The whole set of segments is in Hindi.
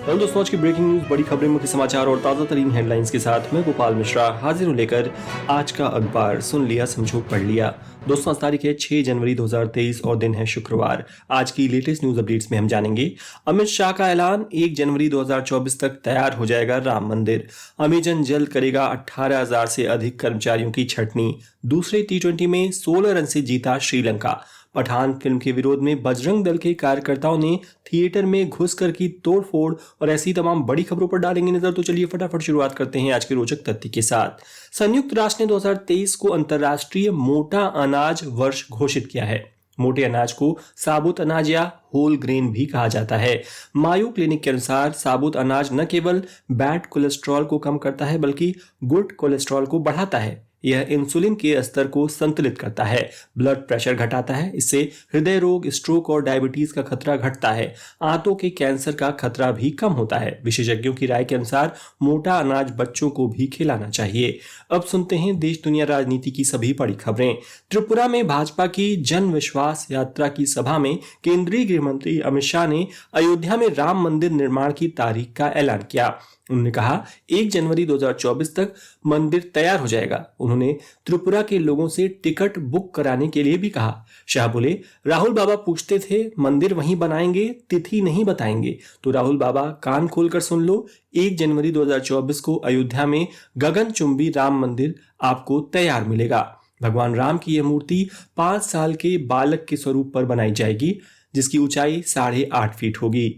हेलो दोस्तों, आज की ब्रेकिंग न्यूज, बड़ी खबरें, मुख्य समाचार और ताजा तरीन हेडलाइंस के साथ मैं गोपाल मिश्रा हाजिर हूं लेकर आज का अखबार। सुन लिया, समझो, पढ़ लिया। दोस्तों, आज तारीख है 6 जनवरी 2023 और दिन है शुक्रवार। आज की लेटेस्ट न्यूज अपडेट्स में हम जानेंगे अमित शाह का ऐलान, 1 जनवरी 2024 तक तैयार हो जाएगा राम मंदिर। अमेजन जल्द करेगा 18,000 से अधिक कर्मचारियों की छटनी। दूसरे T20 में 16 रन से जीता श्रीलंका। पठान फिल्म के विरोध में बजरंग दल के कार्यकर्ताओं ने थिएटर में घुसकर की तोड़फोड़ और ऐसी तमाम बड़ी खबरों पर डालेंगे नजर। तो चलिए फटाफट शुरुआत करते हैं आज के रोचक तथ्य के साथ। संयुक्त राष्ट्र ने 2023 को अंतर्राष्ट्रीय मोटा अनाज वर्ष घोषित किया है। मोटे अनाज को साबुत अनाज या होल ग्रेन भी कहा जाता है। मायो क्लिनिक के अनुसार साबुत अनाज न केवल बैड कोलेस्ट्रॉल को कम करता है बल्कि गुड कोलेस्ट्रॉल को बढ़ाता है। यह इंसुलिन के स्तर को संतुलित करता है, ब्लड प्रेशर घटाता है। इससे हृदय रोग, स्ट्रोक और डायबिटीज का खतरा घटता है। आंतों के कैंसर का खतरा भी कम होता है। विशेषज्ञों की राय के अनुसार मोटा अनाज बच्चों को भी खिलाना चाहिए। अब सुनते हैं देश दुनिया राजनीति की सभी बड़ी खबरें। त्रिपुरा में भाजपा की जन विश्वास यात्रा की सभा में केंद्रीय गृह मंत्री अमित शाह ने अयोध्या में राम मंदिर निर्माण की तारीख का ऐलान किया। उन्होंने कहा 1 जनवरी 2024 तक मंदिर तैयार हो जाएगा। उन्होंने त्रिपुरा के लोगों से टिकट बुक कराने के लिए भी कहा। शाह बोले, राहुल बाबा पूछते थे मंदिर वहीं बनाएंगे, तिथि नहीं बताएंगे। तो राहुल बाबा, कान खोलकर सुन लो, 1 जनवरी 2024 को अयोध्या में गगनचुंबी राम मंदिर आपको तैयार मिलेगा। भगवान राम की यह मूर्ति 5 साल के बालक के स्वरूप पर बनाई जाएगी, जिसकी ऊंचाई 8.5 फीट होगी।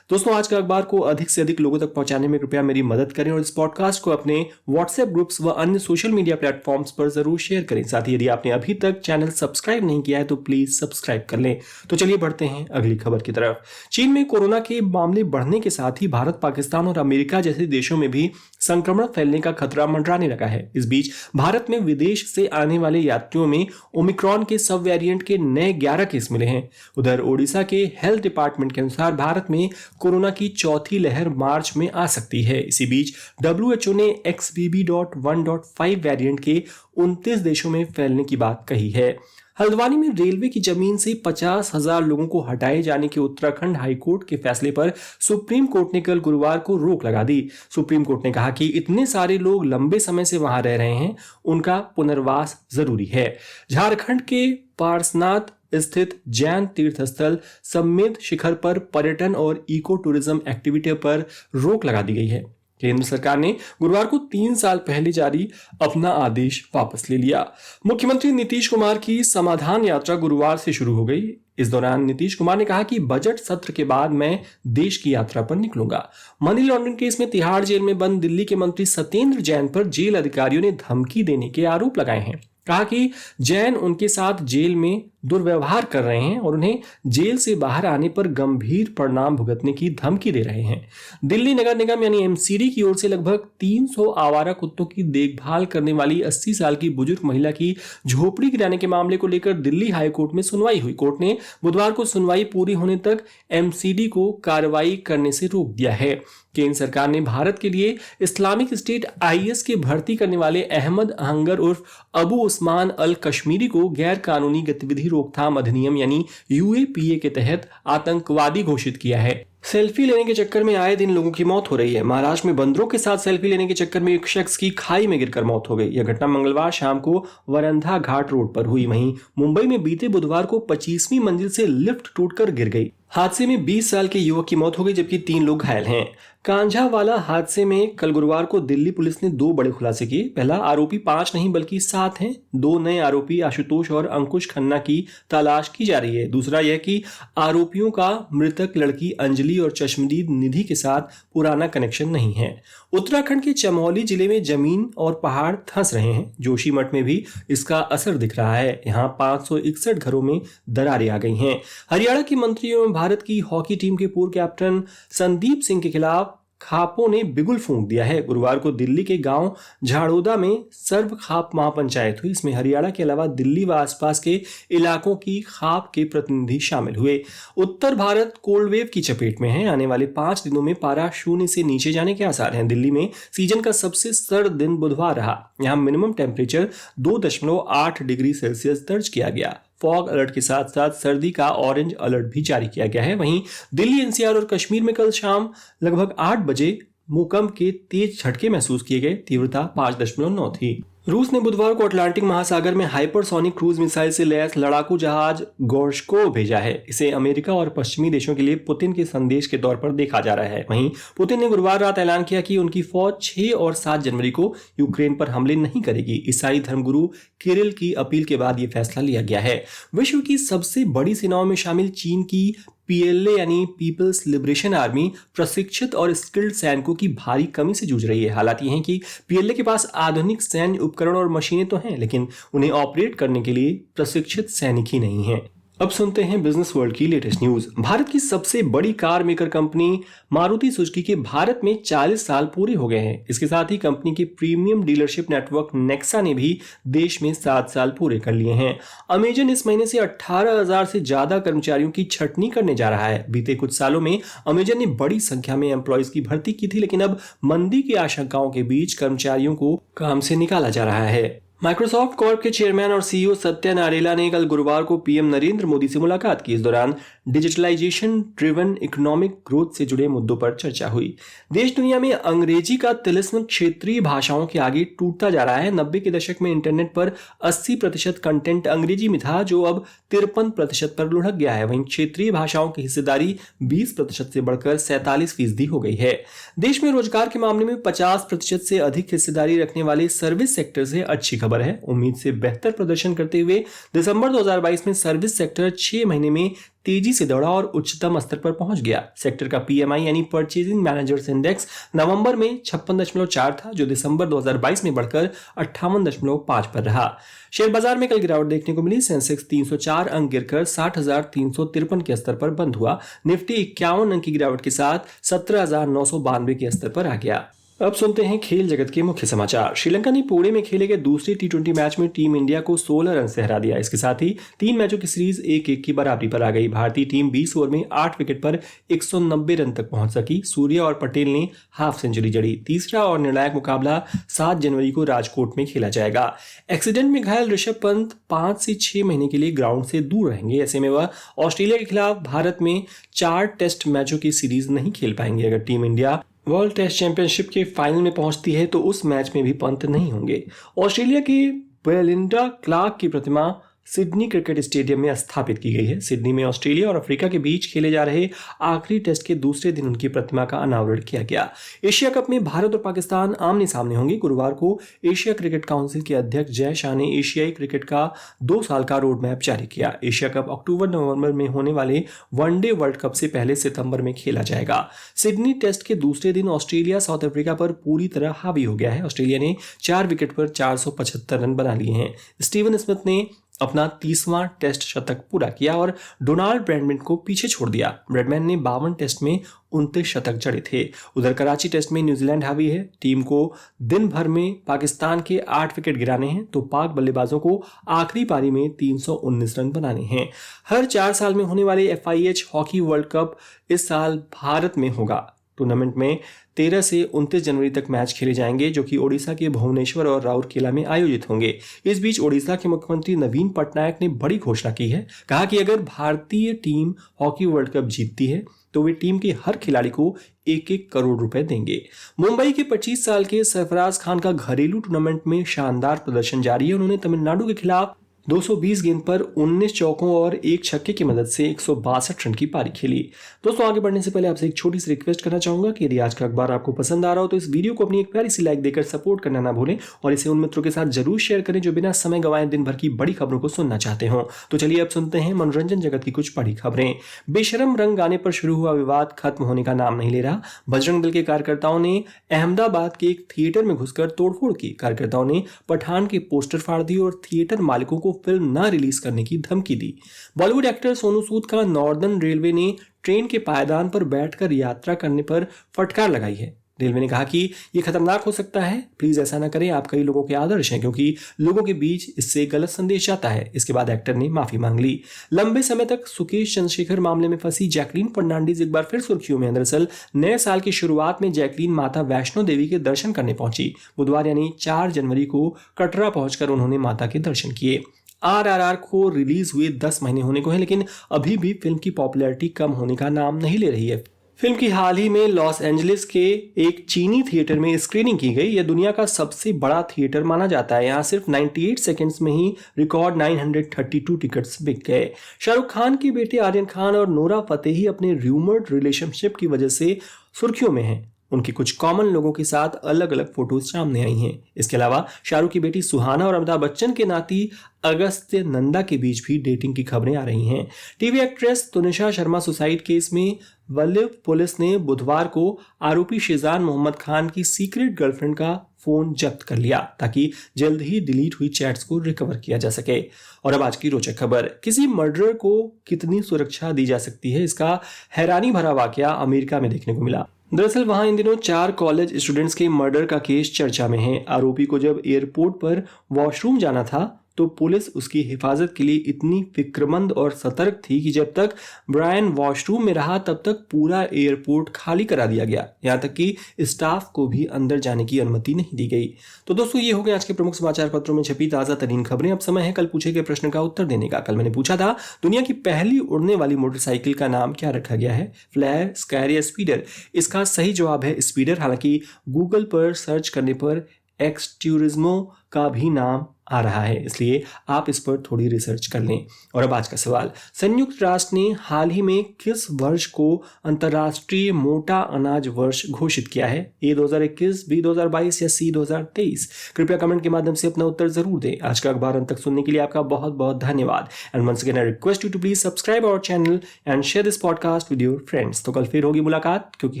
दोस्तों, आज का अखबार को अधिक से अधिक लोगों तक पहुंचाने में कृपया मेरी मदद करें और इस पॉडकास्ट को अपने व्हाट्सएप ग्रुप्स व अन्य सोशल मीडिया प्लेटफॉर्म्स पर जरूर शेयर करें। साथ ही यदि आपने अभी तक चैनल सब्सक्राइब नहीं किया है तो प्लीज सब्सक्राइब कर लें। तो चलिए बढ़ते हैं अगली खबर की तरफ। चीन में कोरोना के मामले बढ़ने के साथ ही भारत, पाकिस्तान और अमेरिका जैसे देशों में भी संक्रमण फैलने का खतरा मंडराने लगा है। इस बीच भारत में विदेश से आने वाले यात्रियों में ओमिक्रॉन के सब वेरिएंट के नए 11 केस मिले हैं। उधर ओडिशा के हेल्थ डिपार्टमेंट के अनुसार भारत में कोरोना की चौथी लहर मार्च में आ सकती है। इसी बीच WHO ने XBB.1.5 वेरिएंट के 29 देशों में फैलने की बात कही है। हल्द्वानी में रेलवे की जमीन से 50,000 लोगों को हटाए जाने के उत्तराखंड हाईकोर्ट के फैसले पर सुप्रीम कोर्ट ने कल गुरुवार को रोक लगा दी। सुप्रीम कोर्ट ने कहा कि इतने सारे लोग लंबे समय से वहां रह रहे हैं, उनका पुनर्वास जरूरी है। झारखंड के पारसनाथ स्थित जैन तीर्थ स्थल सम्मेद शिखर पर पर्यटन और इको टूरिज्म एक्टिविटी पर रोक लगा दी गई है। केंद्र सरकार ने गुरुवार को 3 साल पहले जारी अपना आदेश वापस ले लिया। मुख्यमंत्री नीतीश कुमार की समाधान यात्रा गुरुवार से शुरू हो गई। इस दौरान नीतीश कुमार ने कहा कि बजट सत्र के बाद मैं देश की यात्रा पर निकलूंगा। मनी लॉन्ड्रिंग केस में तिहाड़ जेल में बंद दिल्ली के मंत्री सत्येंद्र जैन पर जेल अधिकारियों ने धमकी देने के आरोप लगाए हैं। कहा कि जैन उनके साथ जेल में दुर्व्यवहार कर रहे हैं और उन्हें जेल से बाहर आने पर गंभीर परिणाम भुगतने की धमकी दे रहे हैं। दिल्ली नगर निगम यानी MCD की ओर से लगभग 300 आवारा कुत्तों की देखभाल करने वाली 80 साल की बुजुर्ग महिला की झोपड़ी गिराने के मामले को लेकर दिल्ली हाई कोर्ट में सुनवाई हुई। कोर्ट ने बुधवार को सुनवाई पूरी होने तक MCD को कार्रवाई करने से रोक दिया है। केंद्र सरकार ने भारत के लिए इस्लामिक स्टेट IS के भर्ती करने वाले अहमद अहंगर उर्फ अबू उस्मान अल कश्मीरी को गैर कानूनी गतिविधि रोकथाम अधिनियम यानी UAPA के तहत आतंकवादी घोषित किया है। सेल्फी लेने के चक्कर में आए दिन लोगों की मौत हो रही है। महाराष्ट्र में बंदरों के साथ सेल्फी लेने के चक्कर में एक शख्स की खाई में गिरकर मौत हो गई। यह घटना मंगलवार शाम को वरंधा घाट रोड पर हुई। वहीं मुंबई में बीते बुधवार को 25वीं मंजिल से लिफ्ट टूटकर गिर गई। हादसे में 20 साल के युवक की मौत हो गई जबकि 3 लोग घायल हैं। कांझावाला हादसे में कल गुरुवार को दिल्ली पुलिस ने 2 बड़े खुलासे किए। पहला, आरोपी 5 नहीं बल्कि 7 हैं। 2 नए आरोपी आशुतोष और अंकुश खन्ना की तलाश की जा रही है। दूसरा यह कि आरोपियों का मृतक लड़की अंजलि और चश्मदीद निधि के साथ पुराना कनेक्शन नहीं है। उत्तराखंड के चमोली जिले में जमीन और पहाड़ धंस रहे हैं। जोशीमठ में भी इसका असर दिख रहा है। यहाँ 561 घरों में दरारें आ गई हैं। हरियाणा के मंत्री एवं भारत की हॉकी टीम के पूर्व कैप्टन संदीप सिंह के खिलाफ खापों ने बिगुल फूंक दिया है। गुरुवार को दिल्ली के गांव झाड़ोदा में सर्व खाप महापंचायत हुई। इसमें हरियाणा के अलावा दिल्ली व आसपास के इलाकों की खाप के प्रतिनिधि शामिल हुए। उत्तर भारत कोल्ड वेव की चपेट में है। आने वाले 5 दिनों में पारा 0 से नीचे जाने के आसार हैं। दिल्ली में सीजन का सबसे सर्द दिन बुधवार रहा। यहाँ मिनिमम टेम्परेचर 2.8 डिग्री सेल्सियस दर्ज किया गया। फॉग अलर्ट के साथ साथ सर्दी का ऑरेंज अलर्ट भी जारी किया गया है। वहीं दिल्ली, एनसीआर और कश्मीर में कल शाम लगभग 8 बजे भूकंप के तेज झटके महसूस किए गए। तीव्रता 5.9 थी। रूस ने बुधवार को अटलांटिक महासागर में हाइपरसोनिक क्रूज मिसाइल से लैस लड़ाकू जहाज गोर्शको भेजा है। इसे अमेरिका और पश्चिमी देशों के लिए पुतिन के संदेश के तौर पर देखा जा रहा है। वहीं पुतिन ने गुरुवार रात ऐलान किया कि उनकी फौज 6 और 7 जनवरी को यूक्रेन पर हमले नहीं करेगी। ईसाई धर्मगुरु किरिल की अपील के बाद यह फैसला लिया गया है। विश्व की सबसे बड़ी सेनाओं में शामिल चीन की पीएलए यानी पीपल्स लिबरेशन आर्मी प्रशिक्षित और स्किल्ड सैनिकों की भारी कमी से जूझ रही है। हालात ये हैं कि पीएलए के पास आधुनिक सैन्य उपकरण और मशीनें तो हैं, लेकिन उन्हें ऑपरेट करने के लिए प्रशिक्षित सैनिक ही नहीं हैं। अब सुनते हैं बिजनेस वर्ल्ड की लेटेस्ट न्यूज। भारत की सबसे बड़ी car maker company Maruti Suzuki के भारत में 40 साल पूरे हो गए हैं। इसके साथ ही कंपनी के प्रीमियम डीलरशिप नेटवर्क नेक्सा ने भी देश में 7 साल पूरे कर लिए हैं। अमेजन इस महीने से 18,000 से ज्यादा कर्मचारियों की छटनी करने जा रहा है। बीते कुछ सालों में अमेजन ने बड़ी संख्या में एम्प्लॉयज की भर्ती की थी, लेकिन अब मंदी की आशंकाओं के बीच कर्मचारियों को काम से निकाला जा रहा है। माइक्रोसॉफ्ट कॉर्प के चेयरमैन और सीईओ सत्या नाडेला ने कल गुरुवार को पीएम नरेंद्र मोदी से मुलाकात की। इस दौरान डिजिटलाइजेशन ड्रिवन इकोनॉमिक ग्रोथ से जुड़े मुद्दों पर चर्चा हुई। देश दुनिया में अंग्रेजी का तिलिस्म क्षेत्रीय भाषाओं के आगे टूटता जा रहा है। 90 के दशक में इंटरनेट पर 80% कंटेंट अंग्रेजी में था, जो अब 53% पर लुढ़क गया है। वहीं क्षेत्रीय भाषाओं की हिस्सेदारी 20% से बढ़कर 47% हो गई है। देश में रोजगार के मामले में 50% से अधिक हिस्सेदारी रखने वाले सर्विस सेक्टर से अच्छी खबर है। उम्मीद से बेहतर प्रदर्शन करते हुए दिसंबर 2022 में सर्विस सेक्टर 6 महीने में तेजी से दौड़ा और उच्चतम स्तर पर पहुंच गया। सेक्टर का पीएमआई यानी परचेजिंग मैनेजर्स इंडेक्स नवंबर में 56.4 था, जो दिसंबर 2022 में बढ़कर 58.5 पर रहा। शेयर बाजार में कल गिरावट देखने को मिली। सेंसेक्स 304 अंक गिरकर 60,353 के स्तर पर बंद हुआ। निफ्टी 51 अंक की गिरावट के साथ 17,992 के स्तर पर आ गया। अब सुनते हैं खेल जगत के मुख्य समाचार। श्रीलंका ने पुणे में खेले गए दूसरे टी20 मैच में टीम इंडिया को 16 रन से हरा दिया। इसके साथ ही 3 मैचों की सीरीज 1-1 की बराबरी पर आ गई। भारतीय टीम 20 ओवर में 8 विकेट पर 190 रन तक पहुंच सकी। सूर्या और पटेल ने हाफ सेंचुरी जड़ी। तीसरा और निर्णायक मुकाबला 7 जनवरी को राजकोट में खेला जाएगा। एक्सीडेंट में घायल ऋषभ पंत 5 से 6 महीने के लिए ग्राउंड से दूर रहेंगे। ऐसे में वह ऑस्ट्रेलिया के खिलाफ भारत में 4 टेस्ट मैचों की सीरीज नहीं खेल पाएंगे। अगर team India world test championship के फाइनल में पहुंचती है तो उस मैच में भी पंत नहीं होंगे। ऑस्ट्रेलिया के बेलिंडा क्लार्क की प्रतिमा सिडनी क्रिकेट स्टेडियम में स्थापित की गई है। सिडनी में ऑस्ट्रेलिया और अफ्रीका के बीच खेले जा रहे आखिरी टेस्ट के दूसरे दिन उनकी प्रतिमा का अनावरण किया गया। एशिया कप में भारत और पाकिस्तान आमने सामने होंगे। गुरुवार को एशिया क्रिकेट काउंसिल के अध्यक्ष जय शाह ने एशियाई क्रिकेट का 2 साल का रोड मैप जारी किया। एशिया कप अक्टूबर-नवंबर में होने वाले वनडे वर्ल्ड कप से पहले सितंबर में खेला जाएगा। सिडनी टेस्ट के दूसरे दिन ऑस्ट्रेलिया साउथ अफ्रीका पर पूरी तरह हावी हो गया है। ऑस्ट्रेलिया ने 4 विकेट पर 475 रन बना लिए हैं। स्टीवन स्मिथ ने अपना 30वां टेस्ट शतक पूरा किया और डोनाल्ड ब्रैडमैन को पीछे छोड़ दिया। ब्रैडमैन ने 52 टेस्ट में 29 शतक जड़े थे। उधर कराची टेस्ट में न्यूजीलैंड हावी है। टीम को दिन भर में पाकिस्तान के 8 विकेट गिराने हैं तो पाक बल्लेबाजों को आखिरी पारी में 319 रन बनाने हैं। हर 4 साल में होने वाले FIH हॉकी वर्ल्ड कप इस साल भारत में होगा। टूर्नामेंट में 13 से 29 जनवरी तक मैच खेले जाएंगे, जो कि ओडिशा के भुवनेश्वर और राउरकेला में आयोजित होंगे। इस बीच ओडिशा के मुख्यमंत्री नवीन पटनायक ने बड़ी घोषणा की है। कहा कि अगर भारतीय टीम हॉकी वर्ल्ड कप जीतती है तो वे टीम के हर खिलाड़ी को 1-1 करोड़ रुपए देंगे। मुंबई के 25 साल के सरफराज खान का घरेलू टूर्नामेंट में शानदार प्रदर्शन जारी है। उन्होंने तमिलनाडु के खिलाफ 220 गेंद पर 19 चौकों और 1 छक्के की मदद से 162 रन की पारी खेली। दोस्तों, आगे बढ़ने से पहले आपसे एक छोटी सी रिक्वेस्ट करना चाहूंगा कि यदि आज का अखबार आपको पसंद आ रहा हो तो इस वीडियो को अपनी एक प्यारी सी लाइक देकर सपोर्ट करना ना भूलें और इसे उन मित्रों के साथ जरूर शेयर करें जो बिना समय गंवाए दिन भर की बड़ी खबरों को सुनना चाहते हो। तो चलिए अब सुनते हैं मनोरंजन जगत की कुछ बड़ी खबरें। बेशरम रंग गाने पर शुरू हुआ विवाद खत्म होने का नाम नहीं ले रहा। बजरंग दल के कार्यकर्ताओं ने अहमदाबाद के एक थिएटर में घुसकर तोड़फोड़ की। कार्यकर्ताओं ने पठान के पोस्टर फाड़ दिए और थिएटर मालिकों को फिल्म न रिलीज करने की धमकी दी। बॉलीवुड एक्टर सोनू सूद का नॉर्दर्न रेलवे ने ट्रेन के पायदान पर बैठकर यात्रा करने पर फटकार लगाई है। रेलवे ने कहा कि यह खतरनाक हो सकता है, प्लीज ऐसा ना करें, आप कई लोगों के आदर्श हैं, क्योंकि लोगों के बीच इससे गलत संदेश जाता है। इसके बाद एक्टर ने माफी मांग ली। लंबे समय तक सुकेश चंद्रशेखर मामले में फंसी जैकलीन फर्नांडीज एक बार फिर सुर्खियों में। दरअसल नए साल की शुरुआत में जैकलीन माता वैष्णो देवी के दर्शन करने पहुंची। बुधवार यानी 4 जनवरी को कटरा पहुंचकर उन्होंने माता के दर्शन किए। RRR को रिलीज हुए 10 महीने होने को है, लेकिन अभी भी फिल्म की पॉपुलैरिटी कम होने का नाम नहीं ले रही है। फिल्म की हाल ही में लॉस एंजलिस के एक चीनी थिएटर में स्क्रीनिंग की गई। यह दुनिया का सबसे बड़ा थिएटर माना जाता है। यहाँ सिर्फ 98 सेकंड्स में ही रिकॉर्ड 932 टिकट्स बिक गए। शाहरुख खान के बेटे आर्यन खान और नोरा फतेही अपने र्यूमर्ड रिलेशनशिप की वजह से सुर्खियों में हैं। उनके कुछ कॉमन लोगों के साथ अलग अलग फोटोज सामने आई हैं। इसके अलावा शाहरुख की बेटी सुहाना और अमिताभ बच्चन के नाती अगस्त्य नंदा के बीच भी डेटिंग की खबरें आ रही हैं। TV actress Tunisha Sharma suicide case में वल्लभ पुलिस ने बुधवार को आरोपी शेजान मोहम्मद खान की सीक्रेट गर्लफ्रेंड का फोन जब्त कर लिया ताकि जल्द ही डिलीट हुई चैट्स को रिकवर किया जा सके। और अब आज की रोचक खबर, किसी मर्डरर को कितनी सुरक्षा दी जा सकती है, इसका हैरानी भरा वाकया अमेरिका में देखने को मिला। दरअसल वहां इन दिनों 4 कॉलेज स्टूडेंट्स के मर्डर का केस चर्चा में है। आरोपी को जब एयरपोर्ट पर वॉशरूम जाना था तो पुलिस उसकी हिफाजत के लिए इतनी फिक्रमंद और सतर्क थी कि जब तक ब्रायन वॉशरूम में रहा तब तक पूरा एयरपोर्ट खाली करा दिया गया। यहाँ तक कि स्टाफ को भी अंदर जाने की अनुमति नहीं दी गई। तो दोस्तों, ये हो गए आज के प्रमुख समाचार पत्रों में छपी ताजा तरीन खबरें। अब समय है कल पूछे गए प्रश्न का उत्तर देने का। कल मैंने पूछा था, दुनिया की पहली उड़ने वाली मोटरसाइकिल का नाम क्या रखा गया है? फ्लेयर, स्कायर या स्पीडर? इसका सही जवाब है स्पीडर। हालांकि गूगल पर सर्च करने पर एक्स ट्यूरिज्मो का भी नाम आ रहा है, इसलिए आप इस पर थोड़ी रिसर्च कर लें। और अब आज का सवाल, संयुक्त राष्ट्र ने हाल ही में किस वर्ष को अंतर्राष्ट्रीय मोटा अनाज वर्ष घोषित किया है? ए 2021, बी 2022 या सी 2023? कृपया कमेंट के माध्यम से अपना उत्तर जरूर दें। आज का अखबार अंत तक सुनने के लिए आपका बहुत बहुत धन्यवाद। And once again I request you to please subscribe our channel and share this podcast with your friends. तो कल फिर होगी मुलाकात, क्योंकि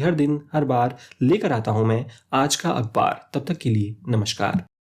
हर दिन हर बार लेकर आता हूं मैं आज का अखबार। तब तक के लिए नमस्कार।